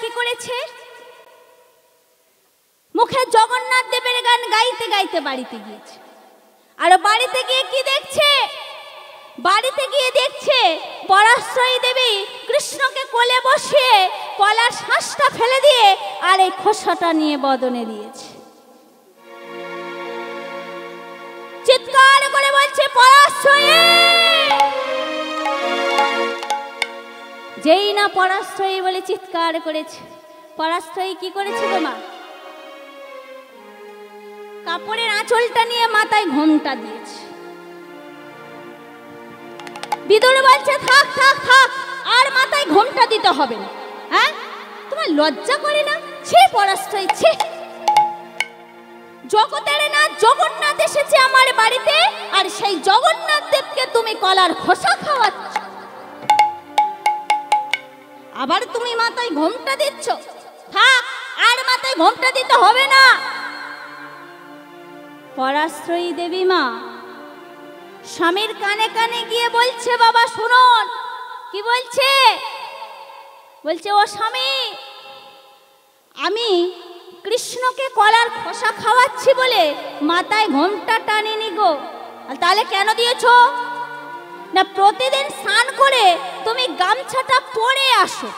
কি করেছে? মুখে জগন্নাথ দেবের গান গাইতে গাইতে বাড়িতে গিয়েছে। আর বাড়িতে গিয়ে কি দেখছে? বাড়িতে গিয়ে দেখছে পরাশ্রয়ী দেবী কৃষ্ণকে কোলে বসিয়ে কলার শ্বাসটা ফেলে দিয়ে আর এই খোসাটা নিয়ে বদনে দিয়েছে। চিৎকার করে বলছে পরাশ্রয়ী। যেই না পরাশ্রয়ী বলে চিৎকার করেছে, পরাশ্রয়ী কি করেছে গো মা? কাপড়ের আঁচলটা নিয়ে মাথায় ঘোমটা দিয়েছে। বিদুর বলছে থাক থাক থাক, আর মাথায় ঘোমটা দিতে হবে না। হ্যাঁ, তোমার লজ্জা করে না? ছে পরাশ্রয়ী, ছে। জগতের না জগন্নাথ এসেছে আমার বাড়িতে, আর সেই জগন্নাথ দেবকে তুমি কলার খোসা খাওয়াচ্ছ, আবার তুমি মাথায় ঘোমটা দিচ্ছ। থাক, আর মাথায় ঘোমটা দিতে হবে না। পরাশ্রয়ী দেবী মা স্বামীর কানে কানে গিয়ে বলছে, বাবা শুনুন। কি বলছে? বলছে, ও স্বামী, আমি কৃষ্ণকে কলার খোসা খাওয়াচ্ছি বলে মাথায় ঘোমটা টানিনি গো। তাহলে কেন দিয়েছ? না, প্রতিদিন স্নান করে তুমি গামছাটা পরে আসো,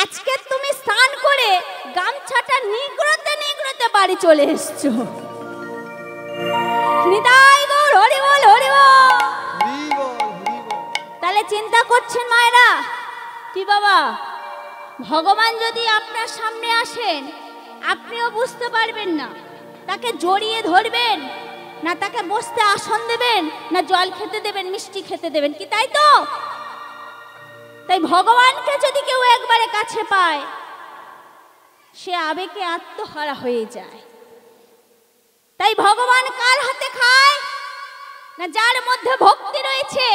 আজকে তুমি স্নান করে গামছাটা নিগড়তে নিগড়তে বাড়ি চলে এসছো। নিতাই গৌর, হরি বল, হরি বল। তাহলে চিন্তা করছেন মায়েরা, কি বাবা, ভগবান যদি আপনার সামনে আসেন আপনিও বুঝতে পারবেন না। তাকে জড়িয়ে ধরবেন না, তাকে বসতে আসন দেবেন না, জল খেতে দেবেন, মিষ্টি খেতে দেবেন, কি তাই তো? তাই ভগবানকে যদি কেউ একবারে কাছে পায় সে আবেগে আত্মহারা হয়ে যায়। তাই ভগবান কার হাতে খায়? না, যার মধ্যে ভক্তি রয়েছে,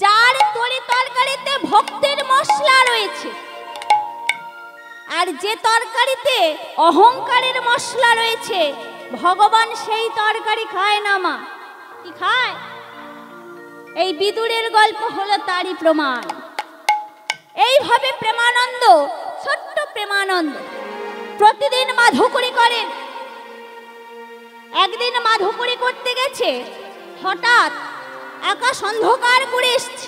যার তরি তরকারিতে ভক্তির মশলা রয়েছে। আর যে তরকারিতে অহংকারের মশলা রয়েছে ভগবান সেই তরকারি খায় না মা। কি খায়? এই বিদুরের গল্প হলো তারই প্রমাণ। এইভাবে প্রেমানন্দ, ছোট্ট প্রেমানন্দ প্রতিদিন মাধুকরী করেন। একদিন মাধুকরী করতে গেছে, হঠাৎ আকাশ অন্ধকার করে এসছে,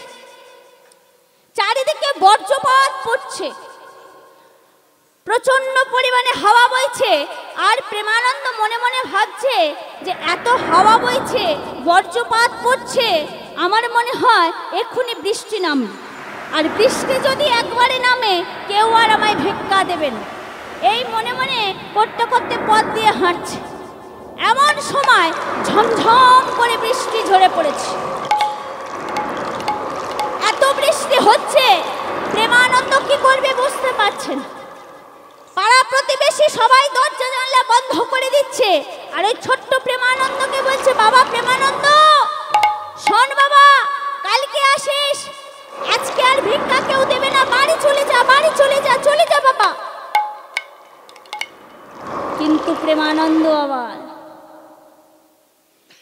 চারিদিকে বজ্রপাত পড়ছে, প্রচন্ড পরিমাণে হাওয়া বইছে। আর প্রেমানন্দ মনে মনে ভাবছে যে এত হাওয়া বইছে, বজ্রপাত পড়ছে, আমার মনে হয় এক্ষুনি বৃষ্টি নামবে। আর বৃষ্টি যদি একবারে নামে কেউ আর আমায় ভিক্ষা দেবে না। এই মনে মনে করতে করতে পথ দিয়ে হাঁটছে। এমন সময় ঝমঝম করে বৃষ্টি ঝরে পড়েছে। এত বৃষ্টি হচ্ছে, প্রেমানন্দ কি করবে বুঝতে পারছে না। পাড়া প্রতিবেশী সবাই দরজা জানলা বন্ধ করে দিচ্ছে। আর ওই ছোট্ট প্রেমানন্দকে বলছে, বাবা প্রেমানন্দ, শোন বাবা, কালকে আসিস, আজকে আর ভিক্ষা কেউ দেবে না, বাড়ি চলে যা, বাড়ি চলে যা, চলে যা বাবা। কিন্তু প্রেমানন্দ আবার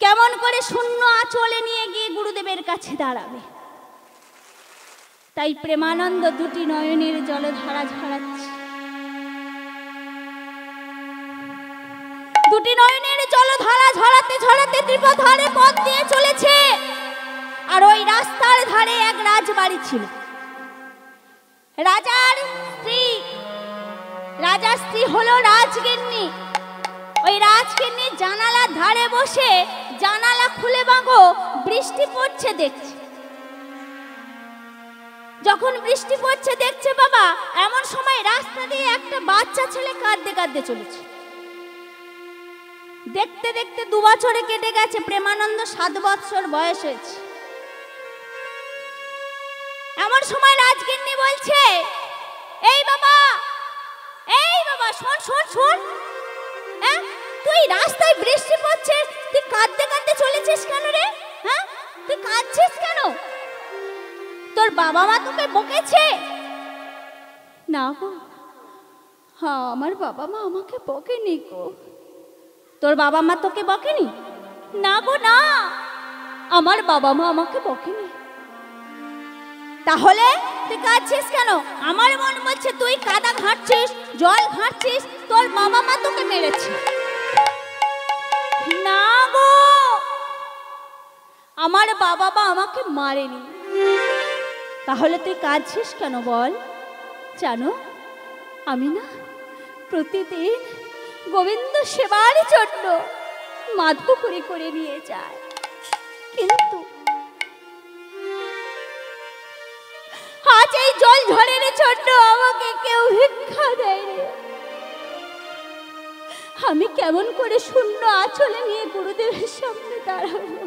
কেমন করে শূন্য আঁচলে নিয়ে গিয়ে গুরুদেবের কাছে দাঁড়াবে। তাই প্রেমানন্দ দুটি নয়নের জলধারা ঝরাচ্ছে। দুটি নয়নের জলধারা ঝরাতে ঝরাতে ত্রিপধারে পথ দিয়ে চলেছে। আর ওই রাস্তার ধারে এক রাজবাড়ি ছিল। রাজার স্ত্রী হলো রাজগিন্নি। ওই রাজগিন্নি জানালার ধারে বসে জানালা খুলে বাগো বৃষ্টি পড়ছে দেখছে। যখন বৃষ্টি পড়ছে দেখছে বাবা, এমন সময় রাস্তা দিয়ে একটা বাচ্চা ছেলে কাঁদতে কাঁদতে চলেছে। দেখতে দেখতে 2 বছরে কেটে গেছে, প্রেমানন্দ 7 বছর বয়স হয়েছে। এমন সময় রাজগিন্নি বলছে, এই বাবা শোন শোন শোন, হ্যাঁ তুই রাস্তায় বৃষ্টি পড়ছে, তুই কাঁদতে কাঁদতে চলেছিস কেন রে? হ্যাঁ তুই কাঁদছিস কেন? তোর বাবা মা তোকে বকেছে? না গো, হ্যাঁ আমার বাবা মা আমাকে বকেনি গো। তোর বাবা মা তোকে বকেনি? না গো না, আমার বাবা মা আমাকে বকেনি। তাহলে তুই কাঁদছিস কেন? আমার মন বলছে তুই কাদা ঘাঁটছিস, জল ঘাঁটছিস, তোর বাবা মা তোকে মেরেছে। না গো, আমার বাবা মা আমাকে মারেনি। তাহলে তুই কাঁদছিস কেন বল? জানো, আমি না প্রতিদিন গোবিন্দ সেবার জন্য মাধুকরি করে নিয়ে যায়, কিন্তু আজ এই জল ঝড়ের জন্য আমাকে কেউ ভিক্ষা দেয়নি। আমি কেমন করে শূন্য আঁচলে নিয়ে গুরুদেবের সামনে দাঁড়াবো?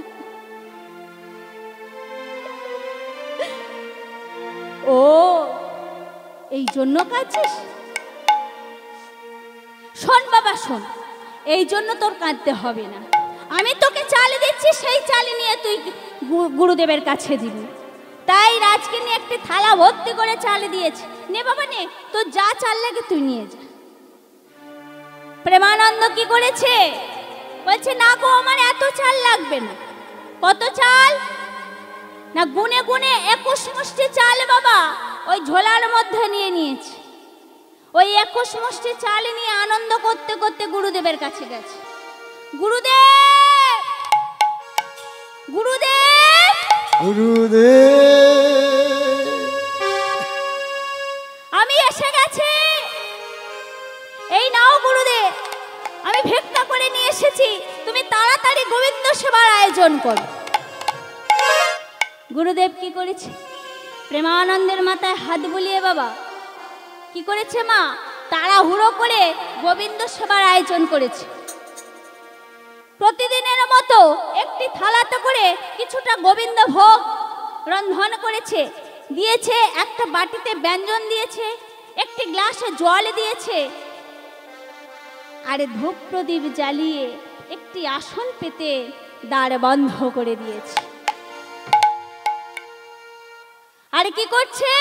ও, এই জন্য কাঁদছিস? শোন বাবা শোন, এই জন্য তোর কাঁদতে হবে না। আমি তোকে চাল দিচ্ছি, সেই চাল নিয়ে তুই গুরুদেবের কাছে দিবি। তাই রাজকে নিয়ে একটি থালা ভর্তি করে চাল দিয়েছে। নে বাবা নে, তোর যা চাল লাগে তুই নিয়ে যা। প্রেমানন্দ কি করেছে? বলছে না গো, আমার এত চাল লাগবে না। কত চাল? না গুনে গুনে 21 মুষ্টি চাল বাবা ওই ঝোলার মধ্যে নিয়ে নিয়েছে। ওই 21 মুষ্টি চাল নিয়ে আনন্দ করতে করতে গুরুদেবের কাছে গেছে। গুরুদেব, গুরুদেব, গুরুদেব, আমি এসে গেছি। এই নাও গুরুদেব, আমি ভিক্ষা করে নিয়ে এসেছি, তুমি তাড়াতাড়ি গোবিন্দ সেবার আয়োজন করো। গুরুদেব কি করেছে? প্রেমানন্দের মাথায় হাত বুলিয়ে বাবা কি করেছে? মা তাড়াহুড়ো করে গোবিন্দ সেবার আয়োজন করেছে। প্রতিদিনের মতো একটি থালাতে করে কিছুটা গোবিন্দ ভোগ রন্ধন করেছে, দিয়েছে। একটা বাটিতে ব্যঞ্জন দিয়েছে, একটি গ্লাসে জল দিয়েছে, আর ধূপ প্রদীপ জ্বালিয়ে একটি আসন পেতে দ্বার বন্ধ করে দিয়েছে। আর কি করছে?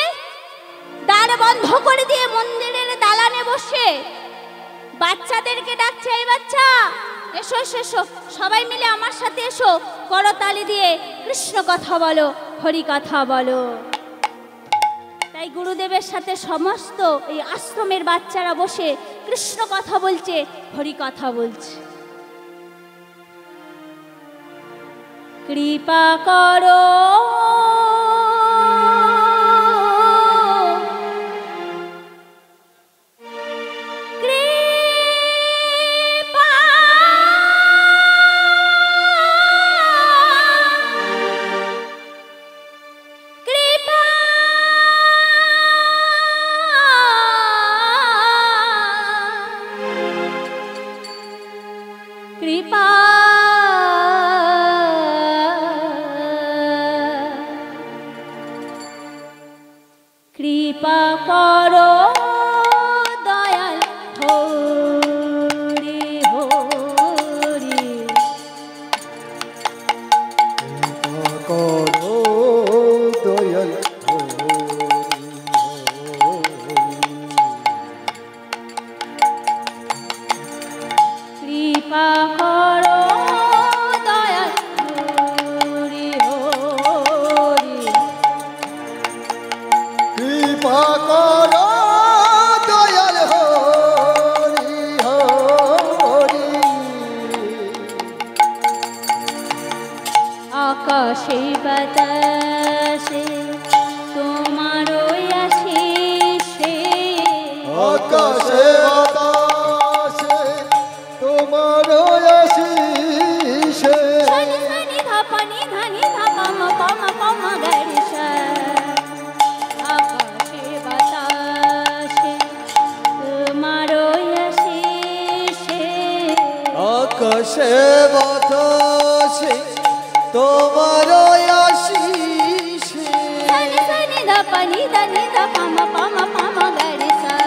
দ্বার বন্ধ করে দিয়ে মন্দিরের দালানে বসে বাচ্চাদেরকে ডাকছে, এই বাচ্চা এসো এসো এসো, সবাই মিলে আমার সাথে এসো, করতালি দিয়ে কৃষ্ণ কথা বলো, হরি কথা বলো। তাই গুরুদেবের সাথে সমস্ত এই আশ্রমের বাচ্চারা বসে কৃষ্ণ কথা বলছে, হরি কথা বলছে। কৃপা করো কৃপা করো দয়াল হরি হরি, কৃপা করো দয়াল হরি হরি, কৃপা করো দয়াল হরি হরি, কৃপা করো দয়াল হরি হরি, আকাশে বাতাসে তোমার আশিসে, আকাশে বাতাসে তোমার আশিসে, ধনি ধনি ধাপানি ধনি ধাপাম পাম পাম গরিসা, আকাশে বাতাসে তোমার আশিসে, আকাশে বাতাসে তোমার আশিসে, ধনি ধনি ধাপানি ধনি ধাপাম পাম পাম গরিসা,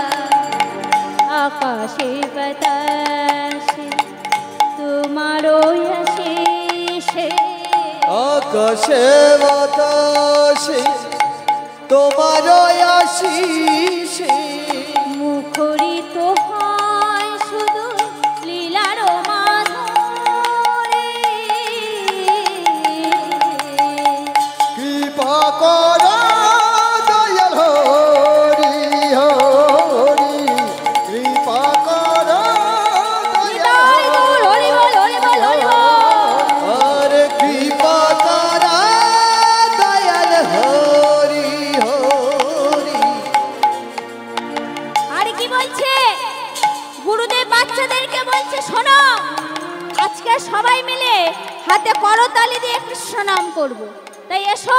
আকাশে বাতাসে তোমার আশিসে, আকাশে বাতাসে তোমার আশিসে, মুখরিত হয় শুধু লীলার মাধুরী, কৃপা করো আজকে সবাই মিলে হাতে করতালি দিয়ে কৃষ্ণ নাম করব। তাই এসো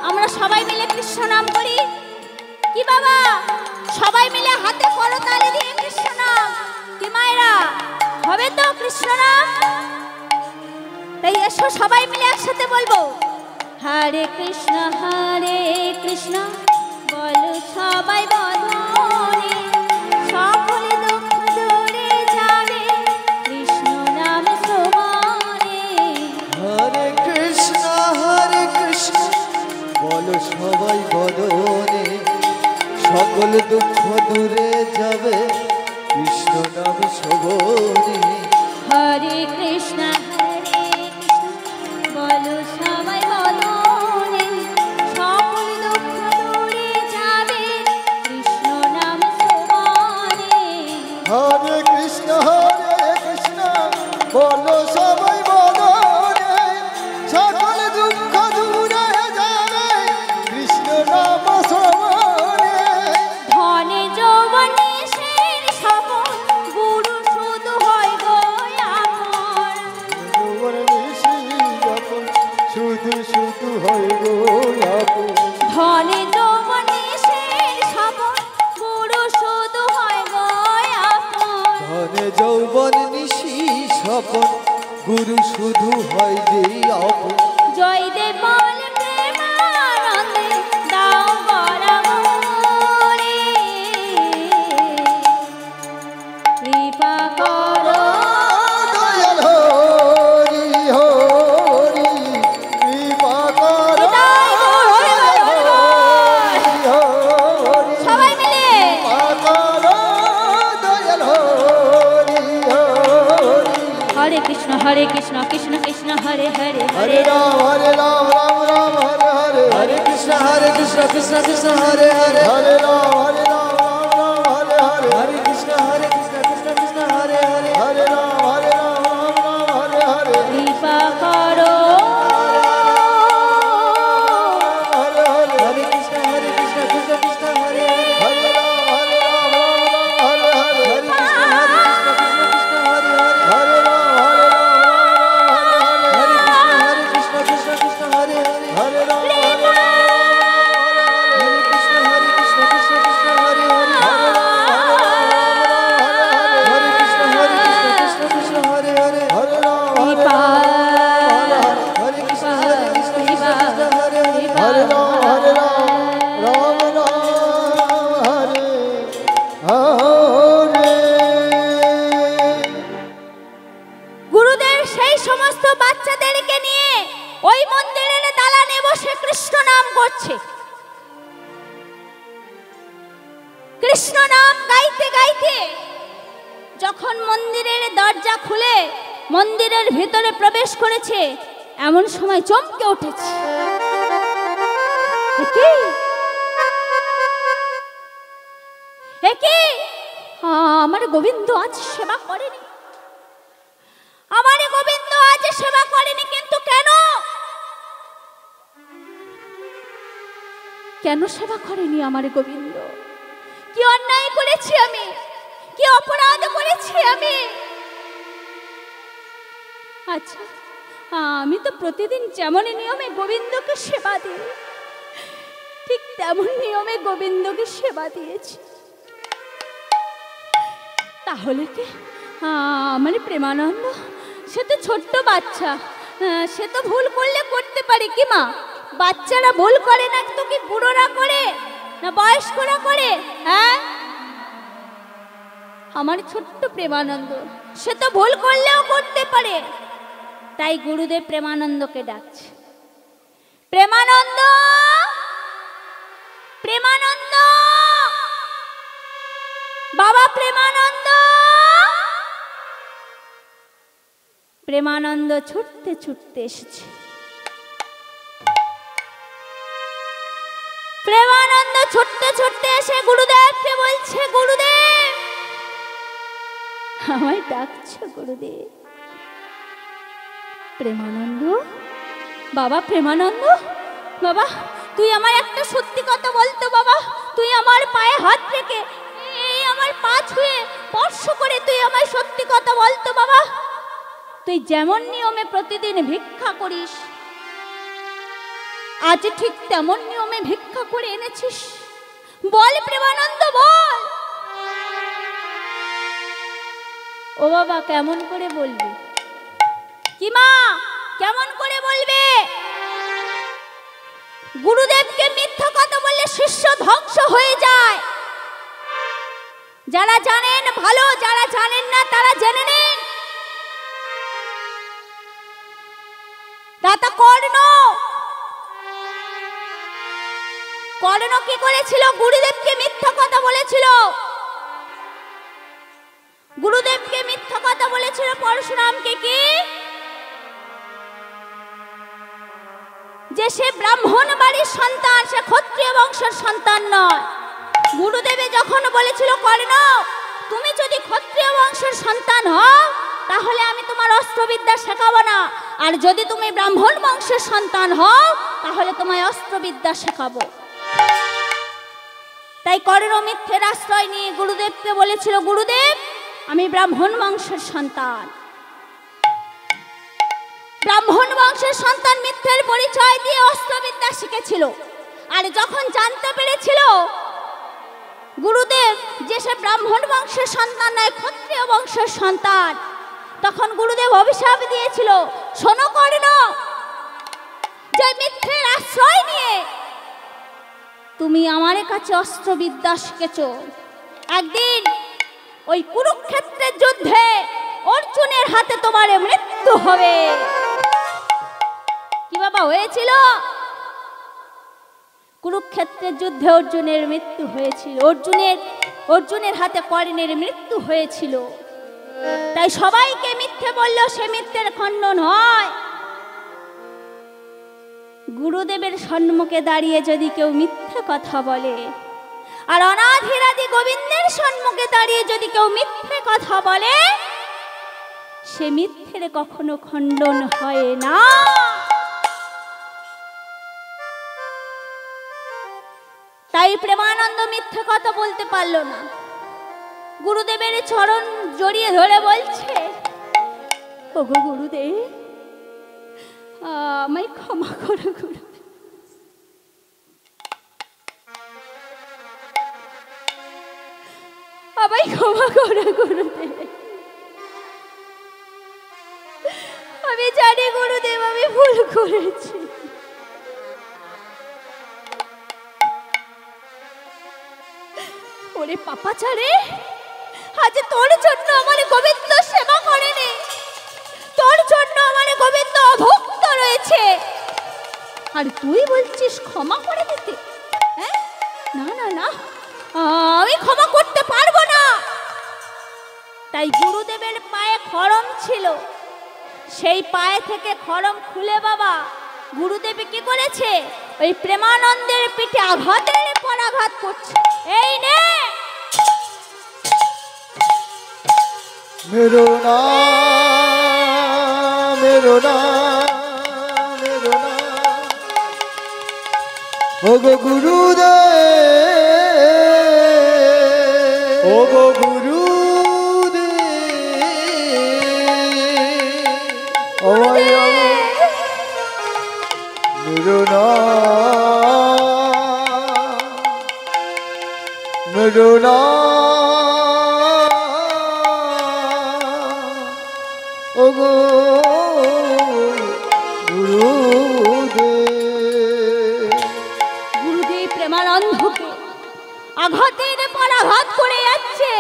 আমরা সবাই মিলে কৃষ্ণ নাম করি। কি বাবা, সবাই মিলে হাতে করতালি দিয়ে কৃষ্ণ নাম, কি মায়েরা, হবে তো কৃষ্ণ নাম? তাই এসো সবাই মিলে একসাথে বলবো, হরে কৃষ্ণ বলো সবাই বদনে, সকলে দুঃখ দূরে যাবে কৃষ্ণ নাম শ্রবণে। হরে কৃষ্ণ বলো সবাই বদনে, সকল দুঃখ দূরে যাবে কৃষ্ণ নাম শ্রবণে। হরে কৃষ্ণ বলো সবাই বদনে, সকল দুঃখ দূরে যাবে কৃষ্ণ নাম শ্রবণে। হরে কৃষ্ণ বলো সবাই বদনে, সকল দুঃখ দূরে যাবে কৃষ্ণ নাম শ্রবণে। ধনে যৌবনে শের সপন গুরু শুধু হয় গো আপন। শুধু শুধু হয় গো আপন। ধনে যৌবনে শের সপন গুরু শুধু হয় গো আপন। ধনে যৌবন নিশি স্বপন গুরু শুধু হয় যে আপন। জয় দেব বল প্রেমানন্দে দাও বরাবরে, কৃপা করো দয়াল হরি হরি, কৃপা করো হৃদয় গৌর হরি হরি, সবাই মিলে কৃপা করো দয়াল হরি হরি। হরে কৃষ্ণ কৃষ্ণ কৃষ্ণ হরে হরে হরে রাম রাম রাম হরে হরে, হরে কৃষ্ণ কৃষ্ণ কৃষ্ণ হরে হরে, হরে রাম রাম হরে হরে, হরে কৃষ্ণ কৃষ্ণ কৃষ্ণ হরে হরে, হরে রাম রাম হরে হরে। কৃপা করো হরে হরে, হরে কৃষ্ণ কৃষ্ণ কৃষ্ণ হরে হরে, হরে রাম হরে হরে, হরে কৃষ্ণ কৃষ্ণ কৃষ্ণ হরে হরে, হরে রাম হরে কৃষ্ণ কৃষ্ণ কৃষ্ণ হরে হরে, হরে রাম হরে কৃষ্ণ কৃষ্ণ কৃষ্ণ হরে হরে, হরে কৃষ্ণ কৃষ্ণ কৃষ্ণ হরে হরে, হরে রাম কৃপা হরে কৃষ্ণ কৃষ্ণ কৃষ্ণ হরে হরে, হরে রাম রাম হরে হরে। গুরুদেব সেই সমস্ত বাচ্চাদেরকে নিয়ে ওই মন্দিরের দালানে বসে কৃষ্ণ নাম করছে। কৃষ্ণ নাম গাইতে গাইতে যখন মন্দিরের দরজা খুলে মন্দিরের ভিতরে প্রবেশ করেছে, এমন সময় চমকে উঠেছে। আমার গোবিন্দ আজ সেবা করেনি, আমার গোবিন্দ আজ সেবা করেনি, কিন্তু কেন কেন সেবা করেনি আমার গোবিন্দ? কি অন্যায় করেছি আমি, কি অপরাধ করেছি আমি? আচ্ছা, আমি তো প্রতিদিন যেমন নিয়মে গোবিন্দকে সেবা দিই, ঠিক তেমন নিয়মে গোবিন্দকে সেবা দিয়েছি। তাহলে কি আমার প্রেমানন্দ, সে তো ছোট্ট বাচ্চা, সে তো ভুল করলে করতে পারে, কি মা? বাচ্চারা ভুল করে না তো কি বুড়োরা করে না বয়স্করা করে? হ্যাঁ, আমার ছোট্ট প্রেমানন্দ সে তো ভুল করলেও করতে পারে। তাই গুরুদেব প্রেমানন্দকে ডাকছে, প্রেমানন্দ, প্রেমানন্দ, বাবা প্রেমানন্দ। প্রেমানন্দ ছুটতে ছুটতে এসেছে। প্রেমানন্দ ছুটতে ছুটতে এসে গুরুদেবকে বলছে, গুরুদেব আমায় ডাকছো গুরুদেব। প্রেমানন্দ, বাবা প্রেমানন্দ, বাবা তুই আমার একটা সত্যি কথা বলতো বাবা, তুই আমার পায়ে হাত রেখে এই আমার পা ছুঁয়ে স্পর্শ করে তুই আমায় সত্যি কথা বলতো বাবা, তুই যেমন নিয়মে প্রতিদিন ভিক্ষা করিস, আজ ঠিক তেমন নিয়মে ভিক্ষা করে এনেছিস? বল প্রেমানন্দ, বল। ও বাবা, কেমন করে বলবি? কি মা, কেমন করে বলবে? গুরুদেবকে মিথ্যা কথা বললে শিষ্য ধ্বংস হয়ে যায়। যারা জানেন ভালো, যারা জানেন না তারা জেনে নিন। দাতা কর্ণ কি করেছিল? গুরুদেবকে মিথ্যা কথা বলেছিল। গুরুদেবকে মিথ্যা কথা বলেছিল পরশুরামকে, কি যে সে ব্রাহ্মণ বাড়ির সন্তান, সে ক্ষত্রিয় বংশের সন্তান নয়। গুরুদেবে যখন বলেছিল কর্ণ, তুমি যদি ক্ষত্রিয় বংশের সন্তান হও তাহলে আমি তোমার অস্ত্রবিদ্যা শেখাবো না, আর যদি তুমি ব্রাহ্মণ বংশের সন্তান হও তাহলে তোমায় অস্ত্রবিদ্যা শেখাবো। তাই কর্ণ মিথ্যের আশ্রয় নিয়ে গুরুদেবকে বলেছিল, গুরুদেব আমি ব্রাহ্মণ বংশের সন্তান। ব্রাহ্মণ বংশের সন্তান মিথ্যের পরিচয় দিয়ে অস্ত্রবিদ্যা শিখেছিল। আর যখন জানতে পেরেছিল গুরুদেব যে সে ব্রাহ্মণ বংশের সন্তান নয়, ক্ষত্রিয় বংশের সন্তান, তখন গুরুদেব অভিশাপ দিয়েছিল, শোনো কর্ণ, যে মিথ্যের আশ্রয় নিয়ে তুমি আমার কাছে অস্ত্রবিদ্যা শিখেছ, একদিন ওই কুরুক্ষেত্রের যুদ্ধে অর্জুনের হাতে তোমার মৃত্যু হবে। কি বাবা হয়েছিল? কুরুক্ষেত্রের যুদ্ধে অর্জুনের মৃত্যু হয়েছিল। অর্জুনের হাতে কর্ণের মৃত্যু হয়েছিল। তাই সবাইকে মিথ্যে বলল, সে মিথ্যের খণ্ডন হয়। গুরুদেবের সম্মুখে দাঁড়িয়ে যদি কেউ মিথ্যে কথা বলে, আর অনাধিরাদি গোবিন্দের সম্মুখে দাঁড়িয়ে যদি কেউ মিথ্যে কথা বলে, সে মিথ্যের কখনো খণ্ডন হয় না। তাই প্রেমানন্দ মিথ্যে কথা বলতে পারল না। গুরুদেবের চরণ জড়িয়ে ধরে বলছে, ওগো গুরুদেব, আমায় ক্ষমা করো গুরুদেব, আমায় ক্ষমা করো গুরুদেব। আমি জানি গুরুদেব আমি ভুল করেছি। ওরে পাপাচারে, আজ তোর জন্য আমার গোবিন্দ সেবা করেনি, তোর জন্য আমার গোবিন্দ অভুক্ত রয়েছে, আর তুই বলছিস ক্ষমা করে দিতে? হ্যাঁ, না না না, আমি ক্ষমা করতে পারবো না। তাই গুরুদেবের পায়ে খড়ম ছিল, সেই পায়ে থেকে খড়ম খুলে বাবা গুরুদেব কি করেছে? ওই প্রেমানন্দের পিঠে আঘাতের পর আঘাত করছে। এই নে मेरो नाम, मेरो नाम, मेरो नाम, ओगो गुरुदेव, ओगो गुरुदेव, मेरो नाम, मेरो नाम, ओगो गुरुदेव। গুরুদেব প্রেমানন্দকে আঘাতের পর আঘাত করে যাচ্ছে,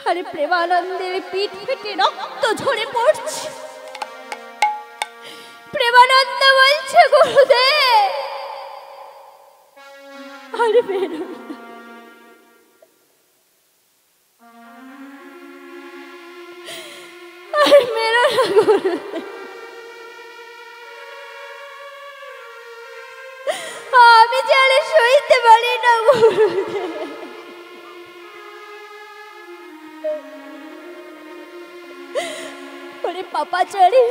আরে প্রেমানন্দের পিঠ ফেটে রক্ত ঝরে পড়ছে। প্রেমানন্দ বলছে, গুরুদেব আর বেরো না, আর মেরো না গুরুদেব, আমি জানি সইতে পারি না গুরুদেব। ওরে পাপাচারী,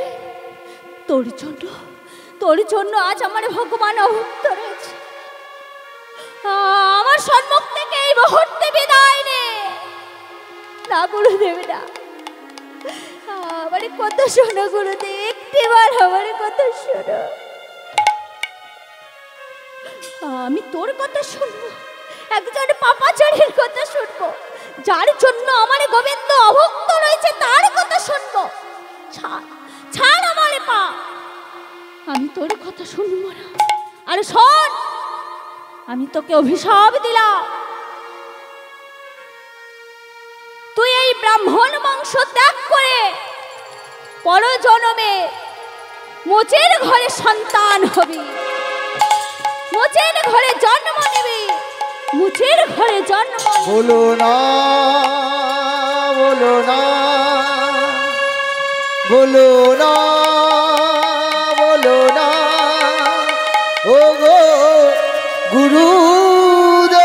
তোর জন্য আজ আমার ভগবান অভুক্ত রয়েছে। আমার সম্মুখ থেকে এই মুহূর্তে বিদায় নে। না গুরুদেব না, আমার কথা শোনো গুরুদেব, একটিবার আমার কথা শোনো। আমি তোর কথা শুনবো, একজন পাপাচারীর কথা শুনবো, যার জন্য আমার গোবিন্দ অভুক্ত রয়েছে তার কথা শুনবো। ছাড় আমার পা, আমি তোর কথা শুনবো না। আর শোন, আমি তোকে অভিশাপ দিলাম, তুই এই ব্রাহ্মণ বংশ ত্যাগ করে পরজন্মে মোচের ঘরে সন্তান হবি, মোচের ঘরে জন্ম নেবি, মুচের ঘরে জন্ম। বলো না, বলো না, বলো না, বলো না, ও গো গুরুদেব,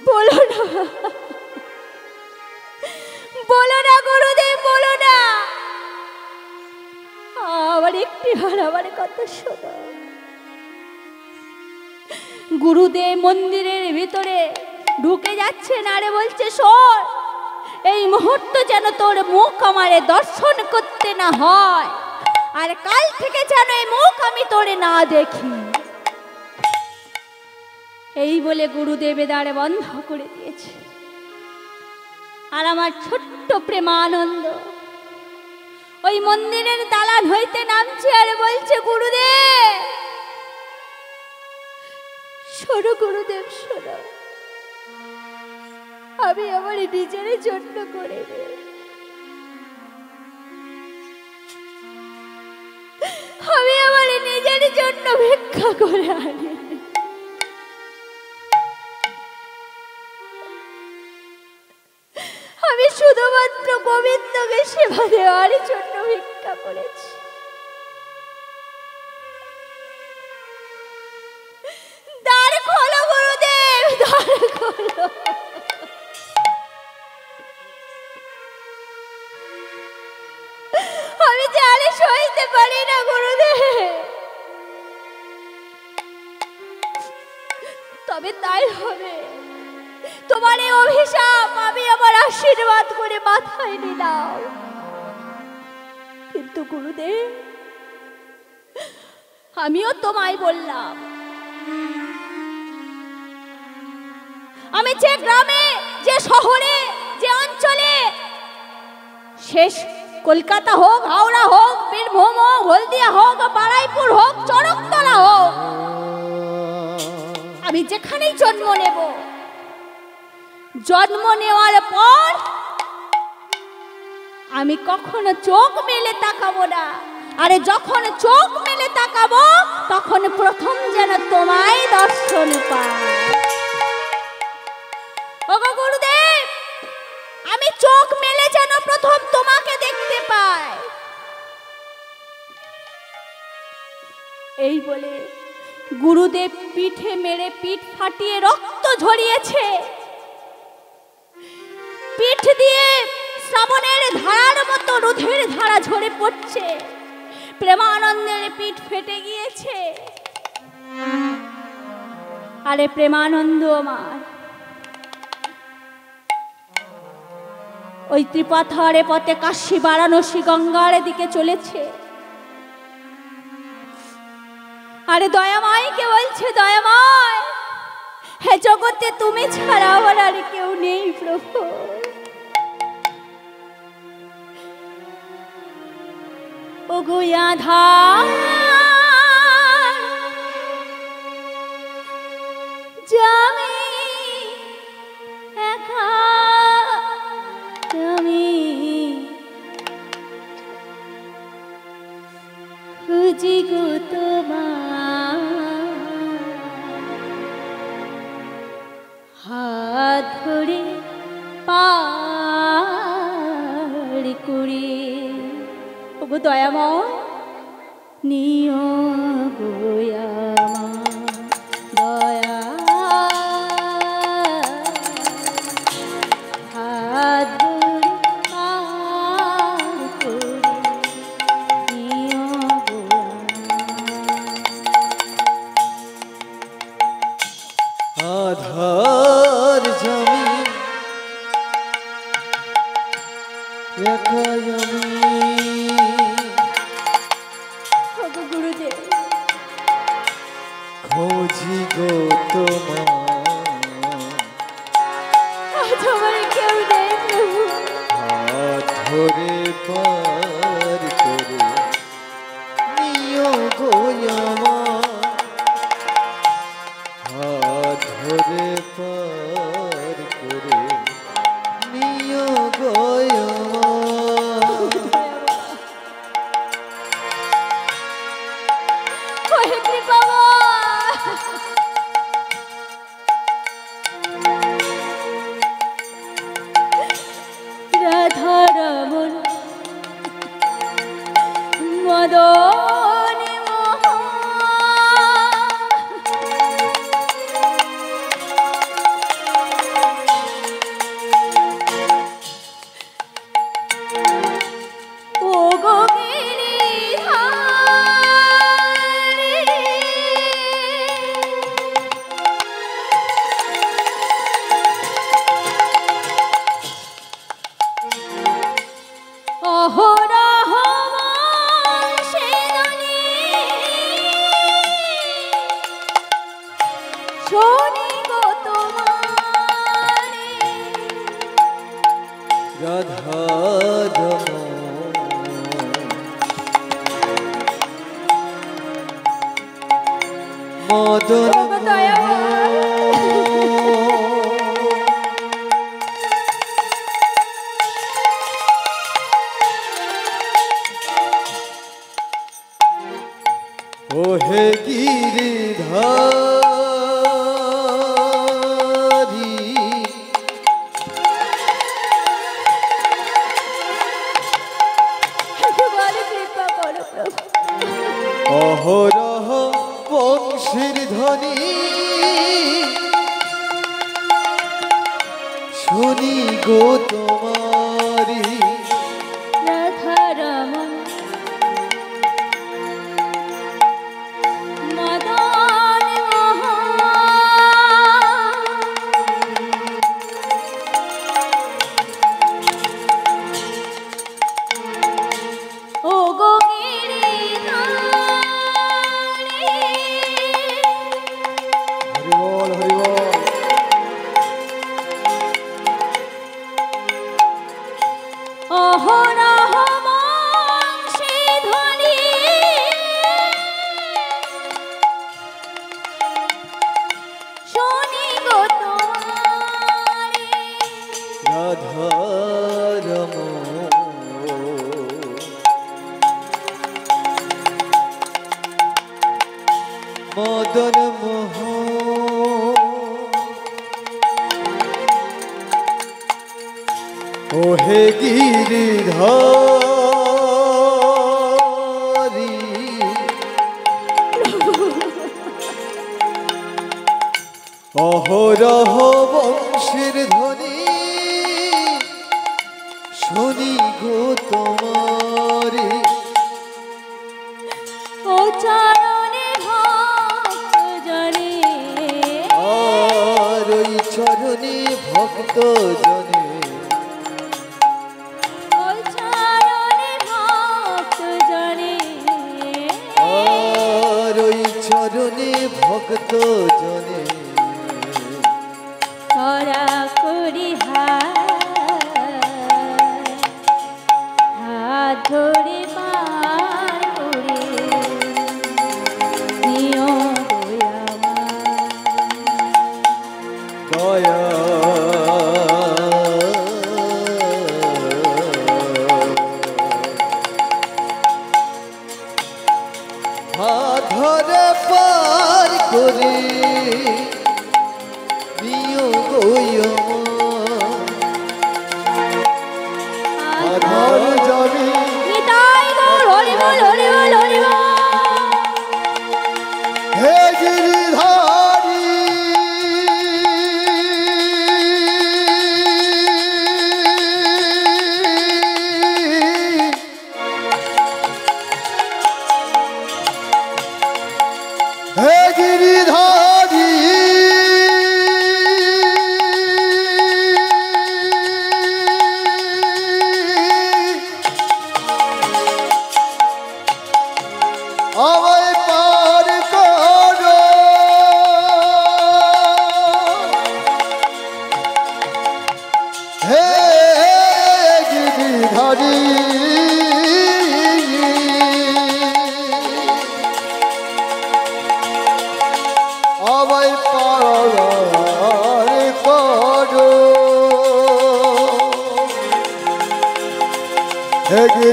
বলো না, বলো না গুরুদেব, বলো না। আমার একটিবার আমার কথা শোনো। গুরুদেব মন্দিরের ভিতরে ঢুকে যাচ্ছে না, আরে বলছে শোন, এই মুহূর্ত যেন তোর মুখ আমারে দর্শন করতে না হয়, আর কাল থেকে যেন এই মুখ আমি তোরে না দেখি। এই বলে গুরুদেবের দ্বার বন্ধ করে দিয়েছে। আর আমার ছোট্ট প্রেমানন্দ ওই মন্দিরের দালান হইতে নামছে আর বলছে গুরুদেব শোনো, গুরুদেব শোনো, আমি আমার নিজের জন্য করে রে, আমি আমার নিজের জন্য ভিক্ষা করে আনি। আমি শুধুমাত্র গোবিন্দকে সেবা দেওয়ার জন্য ভিক্ষা করেছি। দ্বার খোলো গুরুদেব, দ্বার খোলো। আমি জানি সইতে পারি না গুরুদেব, তবে তাই হবে। তোমার এই অভিশাপ আমি আমার আশীর্বাদ করে মাথায় নিলাম, কিন্তু গুরুদেব আমিও তোমায় বললাম, আমি যে গ্রামে, যে শহরে, যে অঞ্চলে, শেষ কলকাতা হোক, হাওড়া হোক, বীরভূম হোক, হলদিয়া হোক, বারাইপুর হোক, চরকতলা হোক, আমি যেখানেই জন্ম নেব, জন্ম নেওয়ার পর আমি কখনো চোখ মেলে তাকাবো না। আরে যখন চোখ মেলে তাকাবো তখন প্রথম যেন তোমায় দর্শন পাই। ওগো গুরুদেব, আমি চোখ মেলে যেন প্রথম তোমাকে দেখতে পাই। এই বলে গুরুদেব পিঠে মেরে পিঠ ফাটিয়ে রক্ত ঝরিয়েছে। পিঠ দিয়ে শ্রাবণের ধারার মতো রোধের ধারা ঝরে পড়ছে। প্রেমানন্দের পিঠ ফেটে গিয়েছে। আরে প্রেমানন্দ আমার ওই ত্রিপথারে পথে কাশী বারাণসী গঙ্গার দিকে চলেছে। আরে দয়াময়কে বলছে, দয়াময়, হে জগতে তুমি ছাড়া আমার আর কেউ নেই প্রভু। ওগো আধার জামি একা, আমি খুঁজি গো তোমার, হাত ধরে পার করে। ওগো দয়াময় নিও গো আমার দয়া, হাত ধরে পার করে নিও গো আমার। ওগো গুরুদেব, খোঁজি গো তোমার আজ আমার কেউ নেই প্রভু। হাত ধরে পার করে নিও গো আমার, হাত ধরে পার করে নিও গো আমার। ওহে কৃপাময়, রাধা রমন মদন মোহন, ও গো অহরহ বংশীধ্বনি শুনি গো তোমারে, রাধা মদন ওগো দয়াময়, ওহে গিরিধারী একেবারে কৃপা করো প্রভু। অহরহ বংশীর ধ্বনি শুনি গো তোমারি, রাধা রমন মদন মোহন, ও গো গিরিধারী, হরি বল হরি বল। অহরহ বংশীধ্বনি শুনি গো তোমারে, রাধা মদন মোহন, ওহে গিরিধারী অহরহ বংশীর ধ্বনি শুনি গো তোমারি, ও চরণে ভক্ত জনে, আর ওই চরণে ভক্ত জনে, ও চরণে ভক্ত জনে, আর ওই চরণে ভক্ত জনে করা করি হাত ধরে পার করে নিও গো আমার। দয়া হাত ধরে পার করে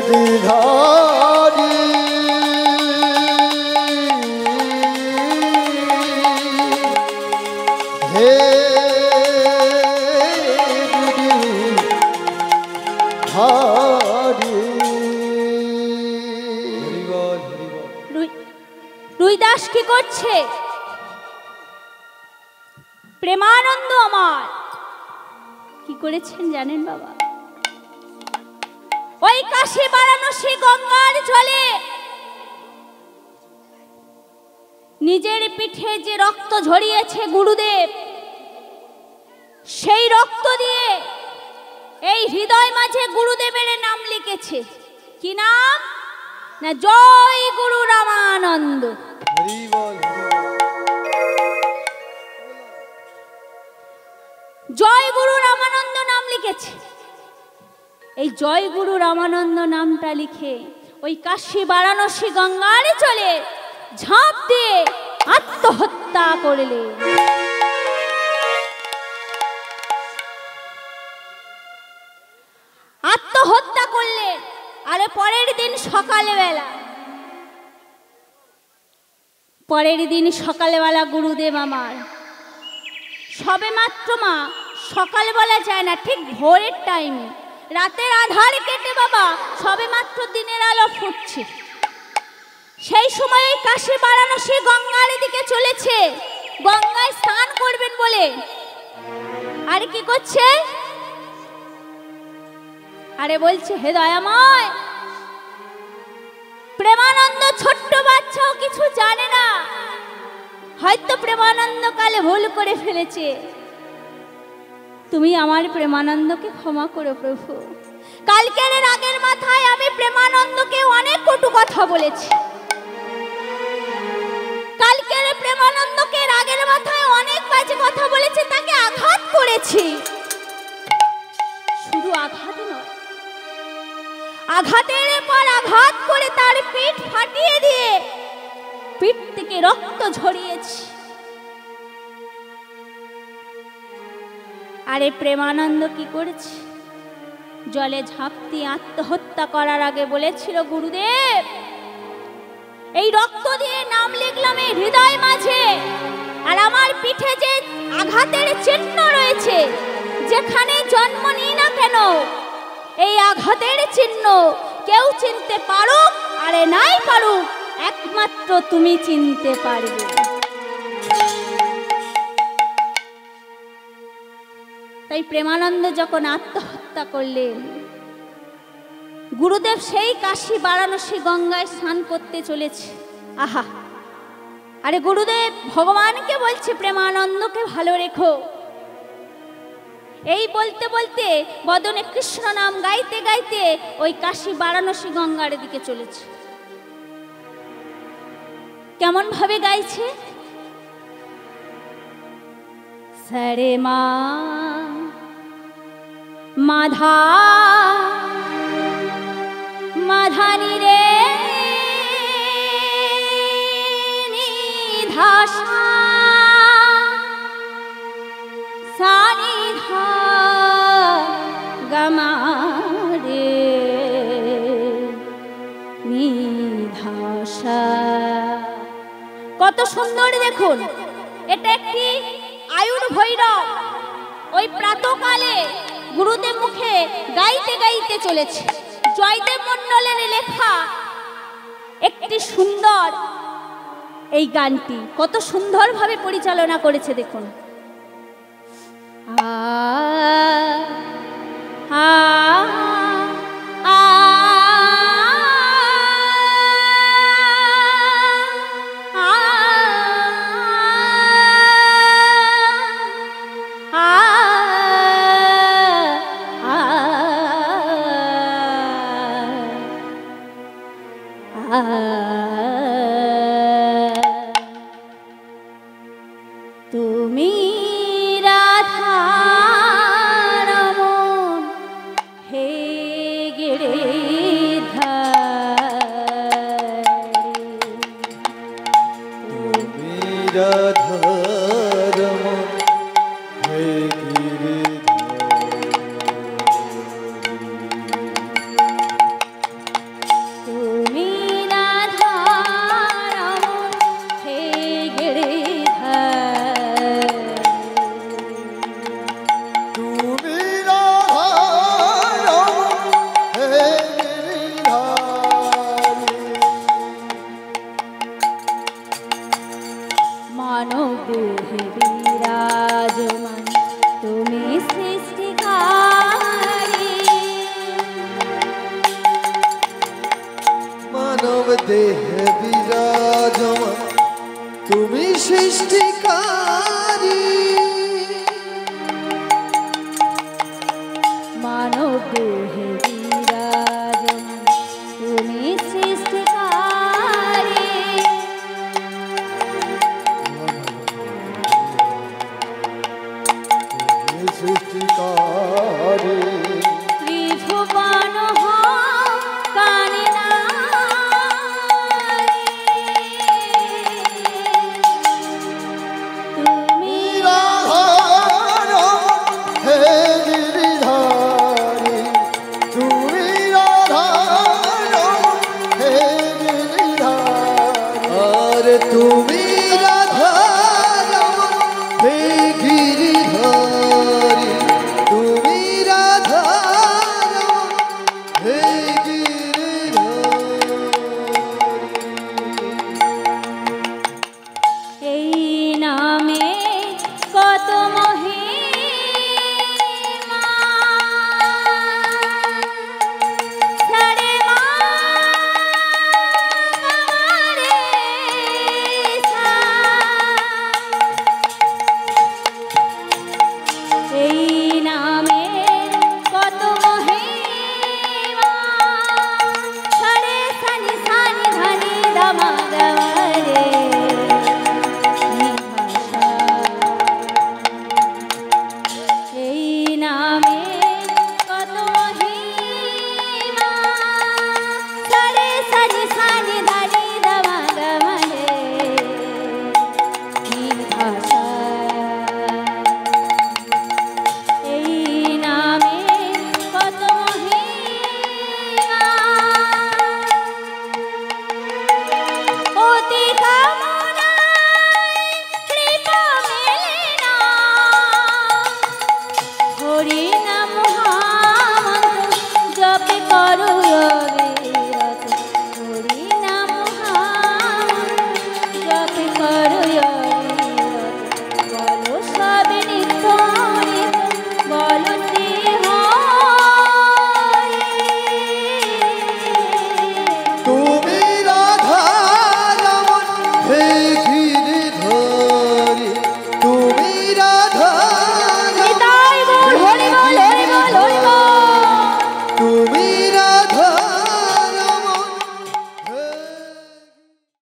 গিরিধারী হে রুইদাস কি করছে? প্রেমানন্দ আমার কি করেছেন জানেন বাবা? ওই কাশী বারাণসী গঙ্গার জলে নিজের পিঠে যে রক্ত ঝরিয়েছে গুরুদেব, সেই রক্ত দিয়ে এই হৃদয় মাঝে গুরুদেবের নাম লিখেছে। কি নাম? না জয় গুরু রামানন্দ। জয় গুরু রামানন্দ নাম লিখেছে। এই জয় গুরু রামানন্দ নামটা লিখে ওই কাশী বারাণসী গঙ্গার চলে ঝাঁপ দিয়ে আত্মহত্যা করলেন। আত্মহত্যা করলেন। আরে পরের দিন সকালবেলা গুরুদেব আমার সবে মাত্র মা সকালবেলা যায় না, ঠিক ভোরের টাইমে, রাতের আধার কেটে বাবা সবে মাত্র দিনের আলো ফুটছে, সেই সময় কাশী বারাণসী গঙ্গার দিকে চলেছে গঙ্গায় স্নান করবেন বলে। আরে কি করছে? আরে বলছে হে দয়াময়, প্রেমানন্দ ছোট্ট বাচ্চাও কিছু জানে না, হয়তো প্রেমানন্দ কালে ভুল করে ফেলেছে, তুমি আমার প্রেমানন্দকে ক্ষমা করো প্রভু। কালকের রাগের মাথায় আমি প্রেমানন্দকে অনেক কটু কথা বলেছি, কালকের প্রেমানন্দকে রাগের মাথায় অনেক বাজে কথা বলেছি, তাকে আঘাত করেছি। শুধু আঘাত নয়, আঘাতের পর আঘাত করে তার পিঠ ফাটিয়ে দিয়ে পিঠ থেকে রক্ত ঝরিয়েছি। আরে প্রেমানন্দ কি করেছে? জলে ঝাঁপ দিয়ে আত্মহত্যা করার আগে বলেছিল, গুরুদেব এই রক্ত দিয়ে নাম লিখলাম এই হৃদয় মাঝে, আর আমার পিঠে যে আঘাতের চিহ্ন রয়েছে, যেখানে জন্ম নিই না কেন এই আঘাতের চিহ্ন কেউ চিনতে পারুক আরে নাই পারুক, একমাত্র তুমি চিনতে পারবে। তাই প্রেমানন্দ যখন আত্মহত্যা করলেন, গুরুদেব সেই কাশী বারাণসী গঙ্গায় স্নান করতে চলেছে। আহা, আরে গুরুদেব ভগবানকে বলছে প্রেমানন্দকে ভালো রেখো। এই বলতে বলতে বদনে কৃষ্ণ নাম গাইতে গাইতে ওই কাশী বারাণসী গঙ্গার দিকে চলেছে। কেমন ভাবে গাইছে? সরে মা মাধা মাধানি রে নিধাসা সানি ধা গামা রে নিধাসা। কত সুন্দর দেখুন, এটা একটি আয়ুর ভৈরব ওই প্রাতকালে গুরুদেব মুখে গাইতে গাইতে চলেছে। জয়দেব মণ্ডলের লেখা একটি সুন্দর এই গানটি কত সুন্দরভাবে পরিচালনা করেছে দেখুন। তুমি রাধা রমন হে গিরিধারী, তুমি রাধা রমন হে গিরিধারী, মানব দেহে বিরাজমান তুমি সৃষ্টিকারী